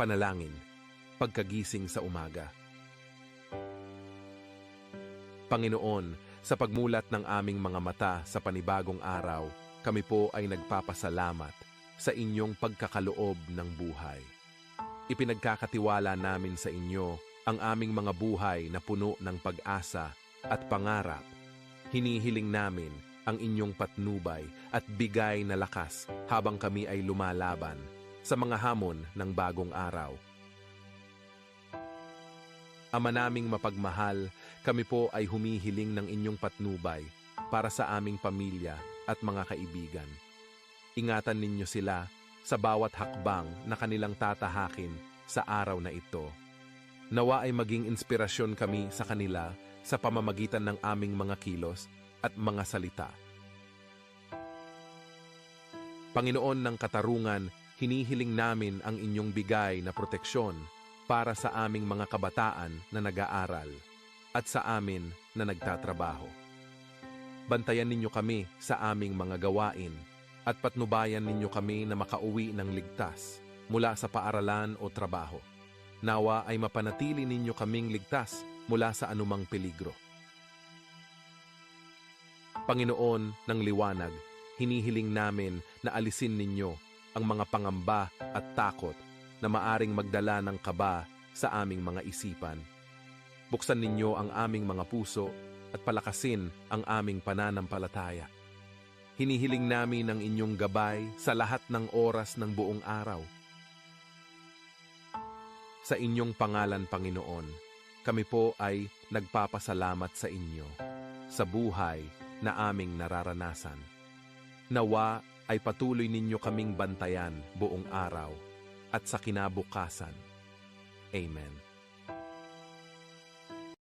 Panalangin, pagkagising sa umaga. Panginoon, sa pagmulat ng aming mga mata sa panibagong araw, kami po ay nagpapasalamat sa inyong pagkakaloob ng buhay. Ipinagkakatiwala namin sa inyo ang aming mga buhay na puno ng pag-asa at pangarap. Hinihiling namin ang inyong patnubay at bigay na lakas habang kami ay lumalaban sa mga hamon ng bagong araw. Ama naming mapagmahal, kami po ay humihiling ng inyong patnubay para sa aming pamilya at mga kaibigan. Ingatan ninyo sila sa bawat hakbang na kanilang tatahakin sa araw na ito. Nawa ay maging inspirasyon kami sa kanila sa pamamagitan ng aming mga kilos at mga salita. Panginoon ng katarungan, hinihiling namin ang inyong bigay na proteksyon para sa aming mga kabataan na nag-aaral at sa amin na nagtatrabaho. Bantayan ninyo kami sa aming mga gawain at patnubayan ninyo kami na makauwi ng ligtas mula sa paaralan o trabaho. Nawa ay mapanatili ninyo kaming ligtas mula sa anumang peligro. Panginoon ng liwanag, hinihiling namin na alisin ninyo ang mga pangamba at takot na maaring magdala ng kaba sa aming mga isipan. Buksan ninyo ang aming mga puso at palakasin ang aming pananampalataya. Hinihiling namin ang inyong gabay sa lahat ng oras ng buong araw. Sa inyong pangalan, Panginoon, kami po ay nagpapasalamat sa inyo sa buhay na aming nararanasan. Nawa ay patuloy ninyo kaming bantayan buong araw at sa kinabukasan. Amen.